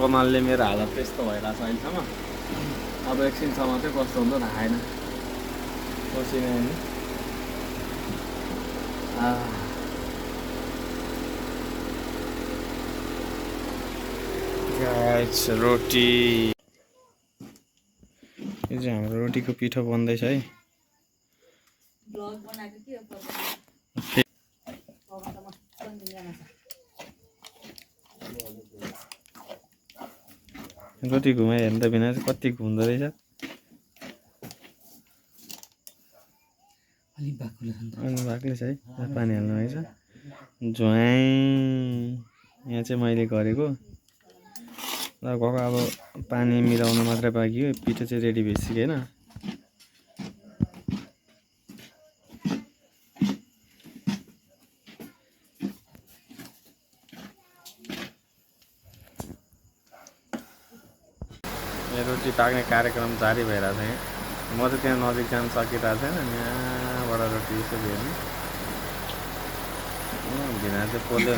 कमालले मेरो हालत त्यस्तो भइरहेछ अहिलेसम्म। अब एकछिनसम्म चाहिँ कस्तो हुँदो थाहा छैन। पसिना नि गाइस रोटी यो चाहिँ हाम्रो रोटीको पिठो बन्दैछ है। रोटी घुमाइ हेर्नु त बिना चाहिँ कति घुम्दो रहेछ। अनि बाक्लै छ है। पानी हाल्नु रहेछ झ्वाइ। यहाँ चाहिँ मैले गरेको गएको अब पानी मिलाउनु मात्रै बाँकी हो। पिठो चाहिँ रेडी भइसक्यो होइन। रोटी पाक्ने कार्यक्रम जारी भइरहेको छ। यहाँ म त त्यहाँ नजिक जान सकिरहेको छैन। यहाँबाट रोटी यसो हेर्नु भिना चाहिँ पोल्यो।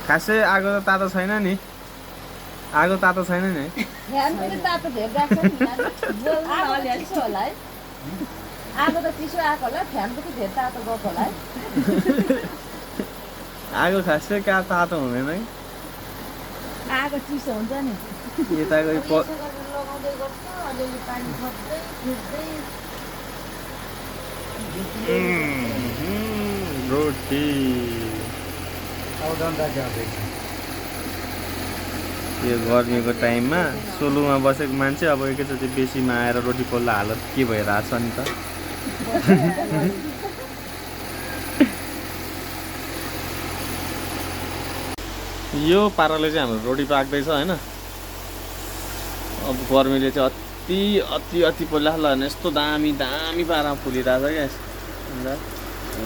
खासै आगो त तातो छैन नि। आगो तातो छैन नि है। आगो त चिसो आएको होला। फ्यान पनि धेरै तातो गएको होला है। आगो खासै कहाँ तातो हुँदैन है। आगो चिसो हुन्छ नि। यताको लगाउँदै गर्छ अलिअलि पानी थप्दै फिट्दै। रोटी यो गर्मीको टाइममा सोलुमा बसेको मान्छे अब एकैचोटि बेसीमा आएर रोटी पोल्दा हालत के भइरहेछ नि त। यो पाराले चाहिँ हाम्रो रोटी पाक्दैछ होइन। अब गर्मीले चाहिँ अति अति अति पोल्ला भने यस्तो दामी दामी पारामा फुलिरहेछ क्या। अन्त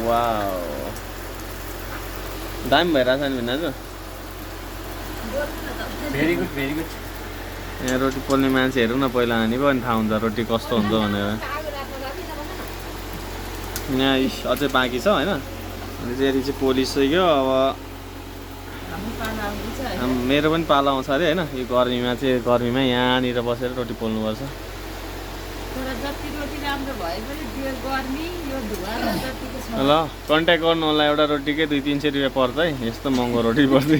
वाउ दामी भइरहेछ नि भिन्दाजु। Very good very good. यहाँ रोटी पोल्ने मान्छे हेरौँ न पहिला हानी भयो भने थाहा हुन्छ रोटी कस्तो हुन्छ भनेर। यहाँ अझै बाँकी छ होइन। अनि चाहिँ चाहिँ पोलिसक्यो। अब मेरो पनि पाला आउँछ अरे होइन। यो गर्मीमा चाहिँ गर्मीमा यहाँनिर बसेर रोटी पोल्नुपर्छ। ल कन्ट्याक्ट गर्नु होला। एउटा रोटीकै 200-300 रुपियाँ पर्छ है। यस्तो महँगो रोटी पर्छ।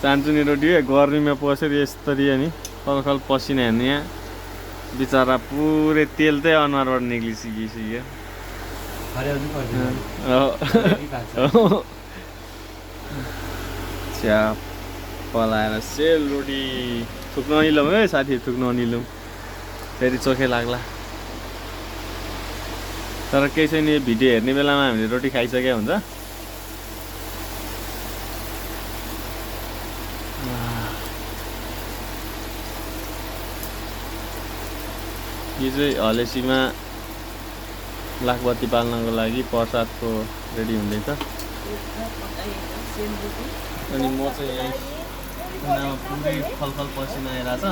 चान्चुनी रोटी है गर्मीमा पसेर यस्तरी नि खलखल पसिना हेर्ने। यहाँ बिचरा पुरै तेल चाहिँ अनुहारबाट निक्लिसक्यो। च्याप पलाएर सेल रोटी थुक्न निलौँ है साथी। थुक्न निलौँ फेरि चोखै लाग्ला। तर केही छैन। यो भिडियो हेर्ने बेलामा हामीले रोटी खाइसकेको हुन्छ। यो चाहिँ हलेसीमा लाखबत्ती पाल्नको लागि प्रसादको रेडी हुँदैछ। अनि म चाहिँ यहाँ पुरै खलखल पसिना आइरहेछ।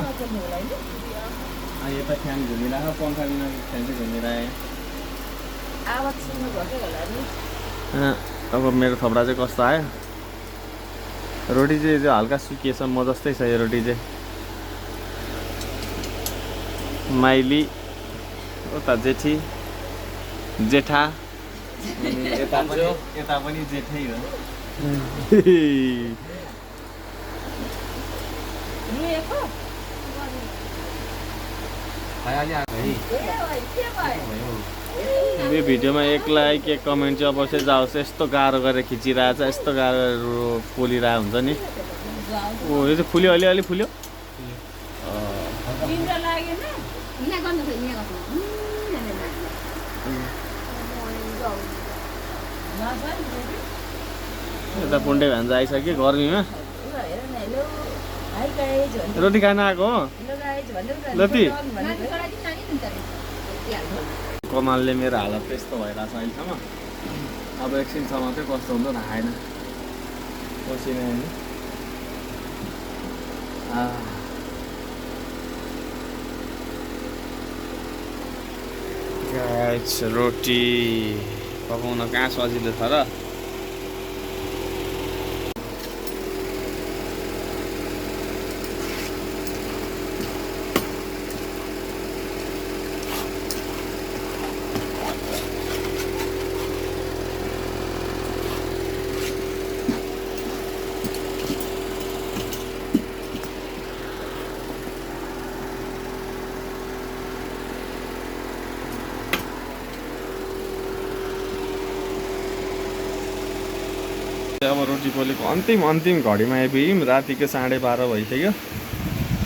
यता फ्यान घुमिरहेको पङ्खा बिना फ्यान चाहिँ घुमिरहेँ। अब मेरो थप्रा चाहिँ कस्तो आयो। रोटी चाहिँ हल्का सुकिएछ। म जस्तै छ यो रोटी चाहिँ। माइली उता जेठी जेठा यता पनि जेठै हो। यो भिडियोमा 1 लाइक 1 कमेन्ट चाहिँ अवश्य जाओस्। यस्तो गाह्रो गरेर खिचिरहेछ। यस्तो गाह्रो पोलिरहेको हुन्छ नि। ओ यो चाहिँ फुल्यो अलिअलि फुल्यो। यता पुण्डे भान्जा आइसक्यो गर्मीमा। रोटी खान आएको हो लती। कमालले मेरो हालत त्यस्तो भइरहेछ अहिलेसम्म। अब एकछिनसम्म चाहिँ कस्तो हुँदो थाहा छैन। पसिना नि रोटी पकाउन कहाँ सजिलो छ र। रोटी पोलेको अन्तिम घडीमा आइपुग्यौँ। रातिको 12:30 भइसक्यो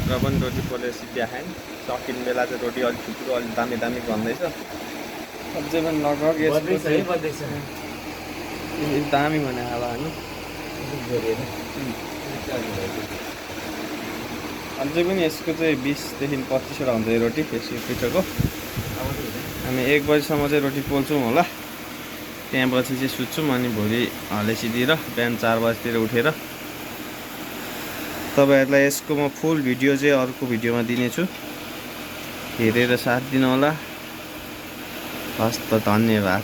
र पनि रोटी पोलेपछि देखाएँ। सकिने बेला चाहिँ रोटी अलिक थुप्रो अलिक दामी भन्दैछ। अझै पनि लगभग यसको चाहिँ दामी भने होला होइन। अझै पनि यसको चाहिँ 20 देखि 25 वटा हुन्छ रोटी यसको पिठोको। हामी 1 बजीसम्म चाहिँ रोटी पोल्छौँ होला। त्यहाँपछि चाहिँ सुत्छौँ अनि भोलि हलेसीतिर बिहान 4 बजीतिर उठेर तपाईँहरूलाई यसको म फुल भिडियो चाहिँ अर्को भिडियोमा दिनेछु। हेरेर साथ दिनु होला। हस् त धन्यवाद।